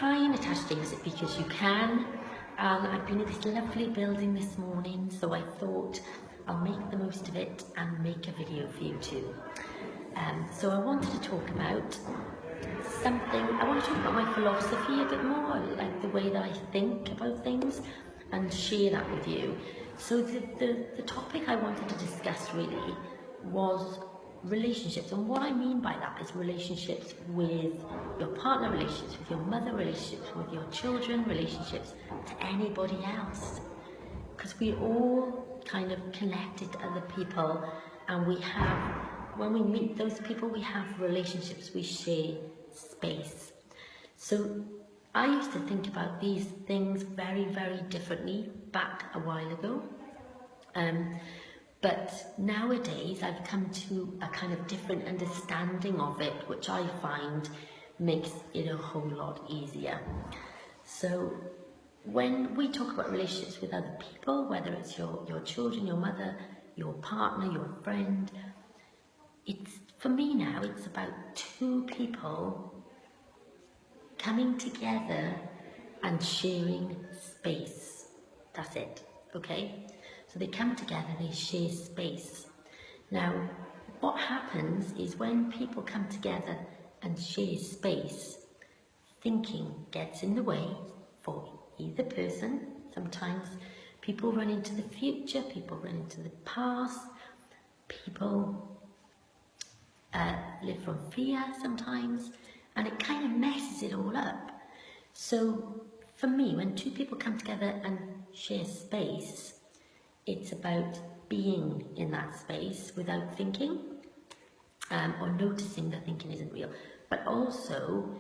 Hi, Natasha Davis at Because You Can. I've been in this lovely building this morning, so I thought I'll make the most of it and make a video for you too. So I wanted to talk about I want to talk about my philosophy a bit more, like the way that I think about things, and share that with you. So the topic I wanted to discuss really was relationships, and what I mean by that is relationships with your partner, relationships with your mother, relationships with your children, relationships to anybody else, because we're all kind of connected to other people, and when we meet those people, we have relationships, we share space. So I used to think about these things very, very differently back a while ago. But nowadays I've come to a kind of different understanding of it, which I find makes it a whole lot easier. So when we talk about relationships with other people, whether it's your children, your mother, your partner, your friend, for me now, it's about two people coming together and sharing space. That's it, okay? So they come together, they share space. Now, what happens is when people come together and share space, thinking gets in the way for either person. Sometimes people run into the future, people run into the past, people live from fear sometimes, and it kind of messes it all up. So for me, when two people come together and share space, it's about being in that space without thinking, or noticing that thinking isn't real. But also,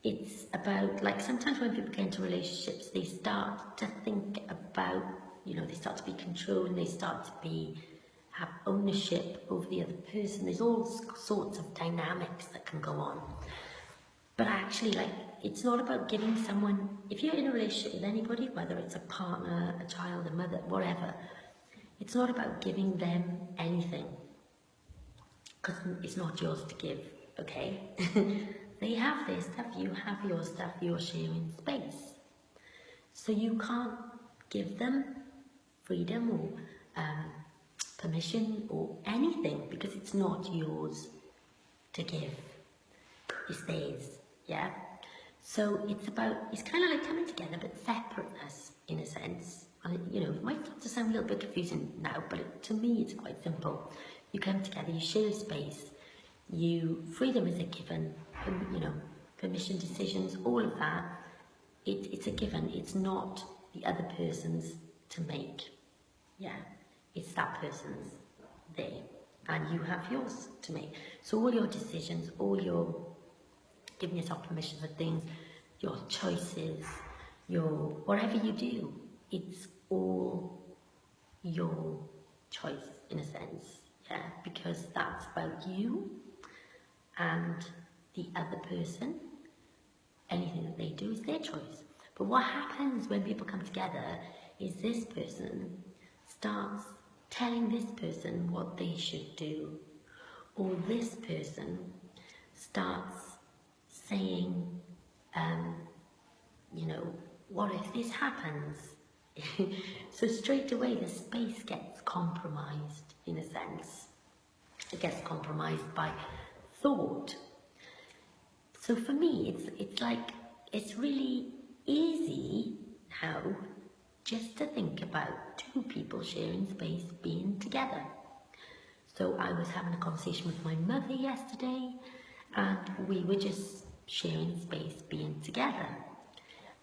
it's about, like, sometimes when people get into relationships, they start to think about, they start to be controlled, and they start to have ownership over the other person. There's all sorts of dynamics that can go on. But actually, it's not about giving someone, if you're in a relationship with anybody, whether it's a partner, a child, a mother, whatever, it's not about giving them anything, because it's not yours to give, okay? They have their stuff, you have your stuff, you're sharing space. So you can't give them freedom or permission or anything, because it's not yours to give. It's theirs, yeah? So it's kind of like coming together, but separateness in a sense. And it might start to sound a little bit confusing now, but to me it's quite simple. You come together, you share space, freedom is a given, permission, decisions, all of that, it's a given. It's not the other person's to make, yeah? It's that person's there, and you have yours to make. So all your decisions, all your giving yourself permission for things, your choices, whatever you do, it's all your choice in a sense, yeah? Because that's about you and the other person. Anything that they do is their choice. But what happens when people come together is this person starts telling this person what they should do, or this person starts saying, what if this happens? So straight away the space gets compromised in a sense. It gets compromised by thought. So for me, it's really easy now just to think about two people sharing space, being together. So I was having a conversation with my mother yesterday, and we were just sharing space, being together.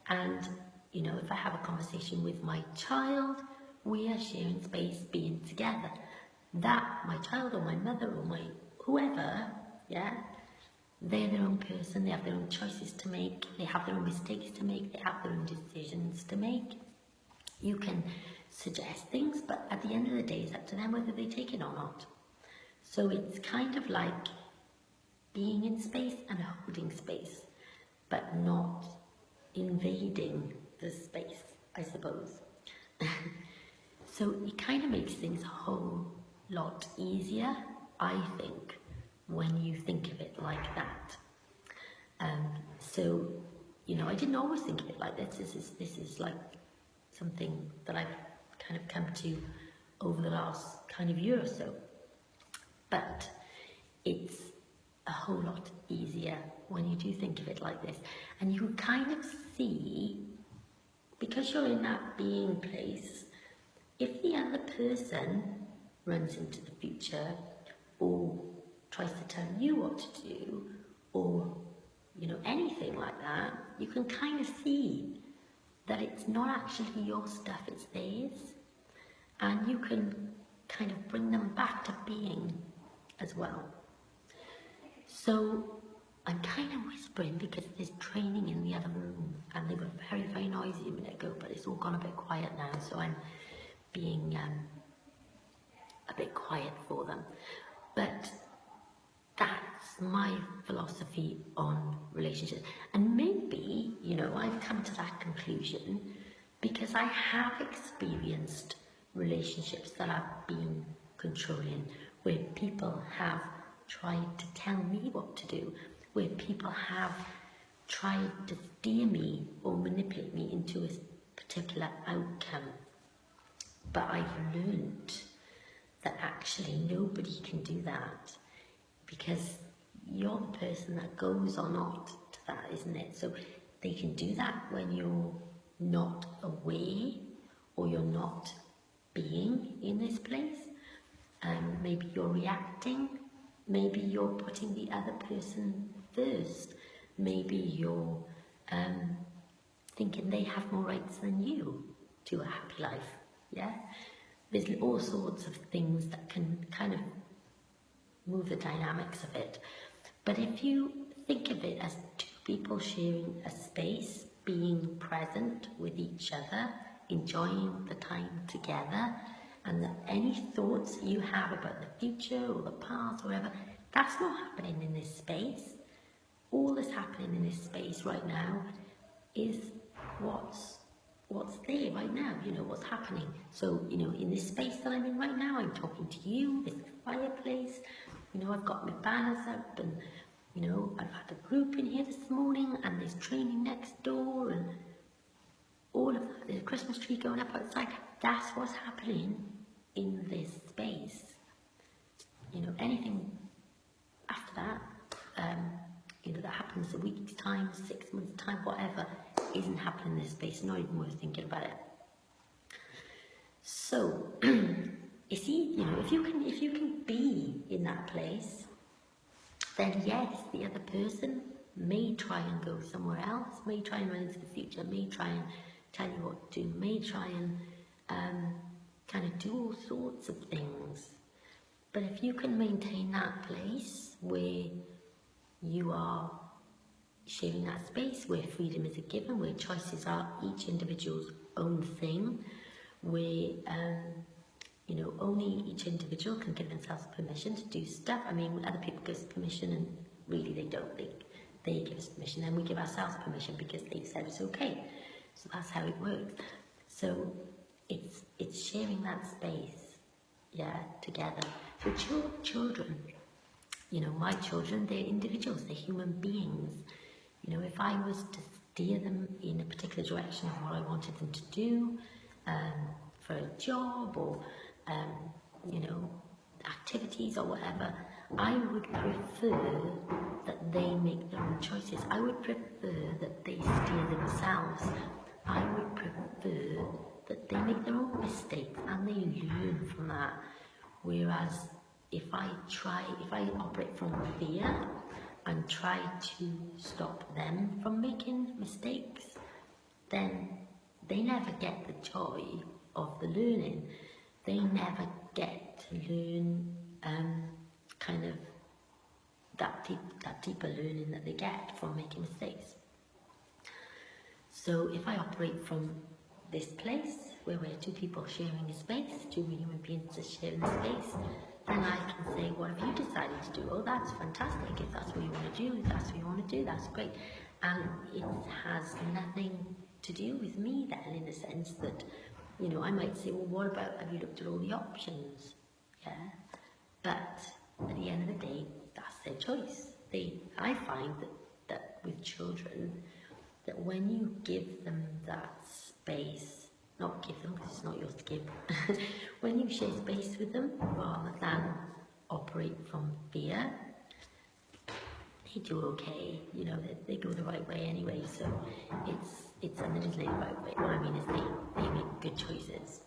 And, if I have a conversation with my child, we are sharing space, being together. That, my child or my mother or my whoever, yeah, they're their own person, they have their own choices to make, they have their own mistakes to make, they have their own decisions to make. You can suggest things, but at the end of the day, it's up to them whether they take it or not. So it's kind of like being in space and holding space, but not invading the space, I suppose. So it kind of makes things a whole lot easier, I think, when you think of it like that. So, I didn't always think of it like this. This is like something that I've kind of come to over the last kind of year or so. But it's a whole lot easier when you do think of it like this. And you can kind of see, because you're in that being place, if the other person runs into the future or tries to tell you what to do, or, you know, anything like that, you can kind of see that it's not actually your stuff, it's theirs. And you can kind of bring them back to being as well. So I'm kind of whispering because there's training in the other room, and they were very, very noisy a minute ago, but it's all gone a bit quiet now, so I'm being a bit quiet for them. But that's my philosophy on relationships. And maybe, you know, I've come to that conclusion because I have experienced relationships that I've been controlling, where people have tried to tell me what to do, where people have tried to steer me or manipulate me into a particular outcome. But I've learned that actually nobody can do that, because you're the person that goes or not to that, isn't it? So they can do that when you're not aware or you're not being in this place. Maybe you're reacting, maybe you're putting the other person first, maybe you're thinking they have more rights than you to a happy life, yeah? There's all sorts of things that can kind of move the dynamics of it. But if you think of it as two people sharing a space, being present with each other, enjoying the time together, and that any thoughts you have about the future or the past or whatever, that's not happening in this space. All that's happening in this space right now is what's there right now, you know, what's happening. So, you know, in this space that I'm in right now, I'm talking to you, there's a fireplace, you know, I've got my banners up, and, you know, I've had a group in here this morning, and there's training next door, and all of that, there's a Christmas tree going up outside. That's what's happening in this space. You know, anything after that, you know, that happens a week's time, 6 months' time, whatever, isn't happening in this space, not even worth thinking about it. So, you see, you know, if you can be in that place, then yes, the other person may try and go somewhere else, may try and run into the future, may try and tell you what to do, may try and kind of do all sorts of things. But if you can maintain that place where you are sharing that space, where freedom is a given, where choices are each individual's own thing, where you know, only each individual can give themselves permission to do stuff. I mean, other people give us permission, and really they don't. They give us permission, and we give ourselves permission because they said it's okay. So that's how it works. So it's sharing that space, yeah, together. So children, you know, my children, they're individuals, they're human beings. You know, if I was to steer them in a particular direction of what I wanted them to do, for a job or, you know, activities or whatever, I would prefer that they make their own choices. I would prefer that they steer themselves. I would prefer that they make their own mistakes and they learn from that. Whereas if I operate from fear and try to stop them from making mistakes, then they never get the joy of the learning. They never get to learn kind of that deeper learning that they get from making mistakes. So if I operate from this place where we're two people sharing a space, two human beings just sharing a space, then I can say, what have you decided to do? Oh, that's fantastic. If that's what you want to do, if that's what you want to do, that's great. And it has nothing to do with me then, in the sense that, you know, I might say, well, what about, have you looked at all the options? Yeah. But at the end of the day, that's their choice. I find that with children, that when you give them that space, not give them because it's not yours to give, when you share space with them rather than operate from fear, they do okay, you know, they go the right way anyway, so it's and it isn't the right way. What I mean is they make good choices.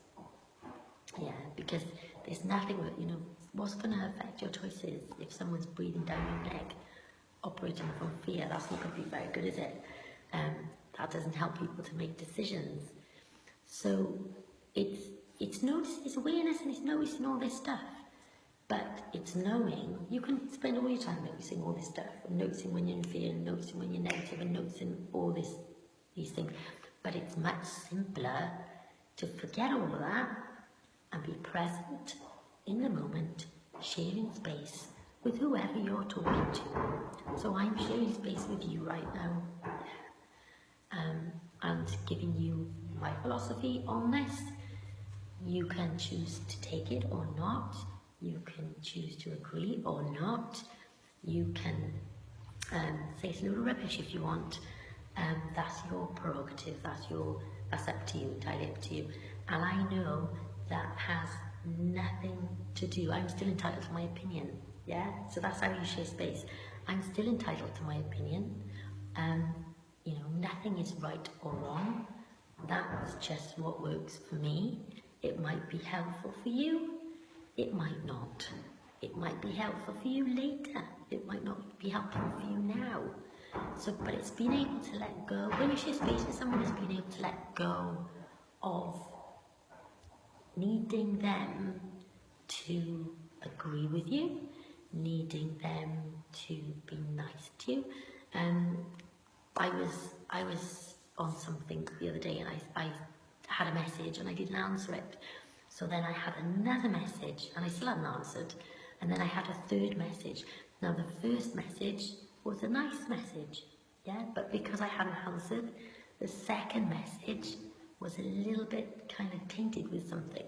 Yeah, because there's nothing that, you know, what's going to affect your choices if someone's breathing down your neck, operating from fear? That's not going to be very good, is it? That doesn't help people to make decisions. So it's awareness, and it's noticing all this stuff. But it's knowing, you can spend all your time noticing all this stuff, and noticing when you're in fear, and noticing when you're negative, and noticing all these things. But it's much simpler to forget all of that and be present in the moment, sharing space with whoever you're talking to. So I'm sharing space with you right now, and giving you my philosophy on this. You can choose to take it or not. You can choose to agree or not. You can say it's a load of rubbish if you want. That's your prerogative. That's up to you, entirely up to you. And I know that has nothing to do. I'm still entitled to my opinion. Yeah. So that's how you share space. I'm still entitled to my opinion. You know, nothing is right or wrong. That's just what works for me. It might be helpful for you. It might not. It might be helpful for you later. It might not be helpful for you now. So, but it's being able to let go. When you share space with someone, it's being able to let go of needing them to agree with you, needing them to be nice to you. I was on something the other day, and I had a message and I didn't answer it. So then I had another message and I still hadn't answered. And then I had a third message. Now the first message was a nice message, yeah? But because I hadn't answered, the second message was a little bit kind of tainted with something.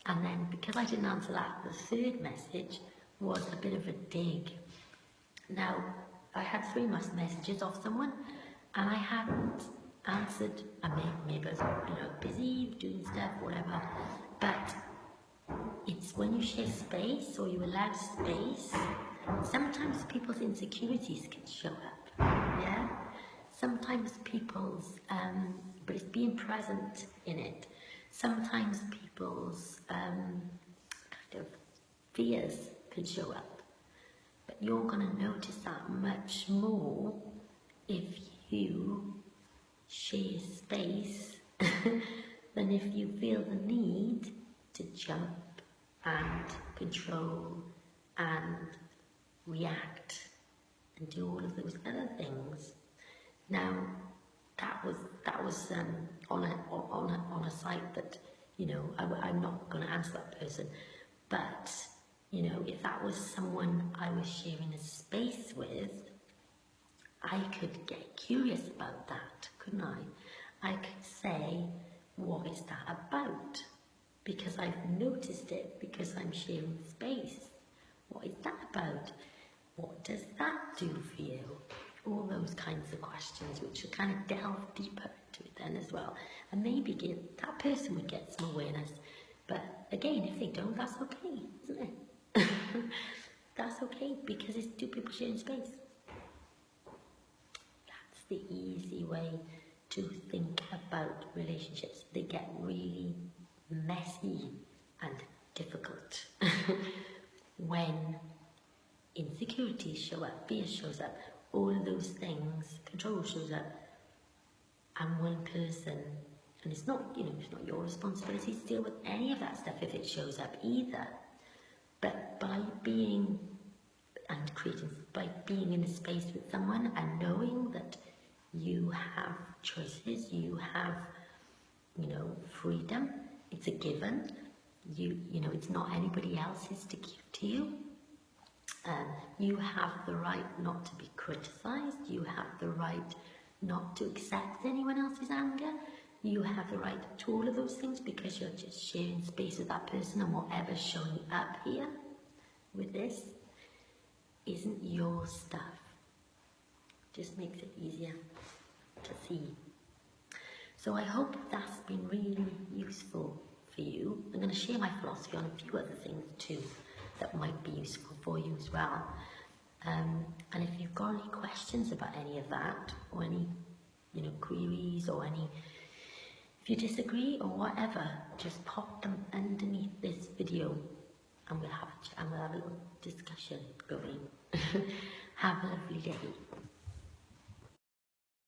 And then because I didn't answer that, the third message was a bit of a dig. Now, I had 3 messages off someone, and I hadn't answered. I maybe I was, you know, busy doing stuff, whatever. But it's when you share space or you allow space, sometimes people's insecurities can show up. Yeah. Sometimes people's, but it's being present in it. Sometimes people's kind of fears can show up. But you're going to notice that much more if you share space than if you feel the need to jump and control and react and do all of those other things. Now, that was on a site that, you know, I'm not going to answer that person, but you know, if that was someone I was sharing a space with, I could get curious about that, couldn't I? I could say, what is that about? Because I've noticed it, because I'm sharing space. What is that about? What does that do for you? All those kinds of questions, which will kind of delve deeper into it then as well. And maybe that person would get some awareness. But again, if they don't, that's okay, isn't it? That's okay, because it's 2 people sharing space. That's the easy way to think about relationships. They get really messy and difficult when insecurities show up, fear shows up, all of those things, control shows up, and one person, and it's not, you know, it's not your responsibility to deal with any of that stuff if it shows up either. But by being in a space with someone and knowing that you have choices, you have, you know, freedom, it's a given. You know, it's not anybody else's to give to you. You have the right not to be criticised. You have the right not to accept anyone else's anger. You have the right to all of those things because you're just sharing space with that person, and whatever's showing up here with this isn't your stuff. Just makes it easier to see. So I hope that's been really useful for you. I'm going to share my philosophy on a few other things too that might be useful for you as well. And if you've got any questions about any of that, or any, queries, or if you disagree or whatever, just pop them underneath this video, and we'll have a little discussion going. Have a lovely day.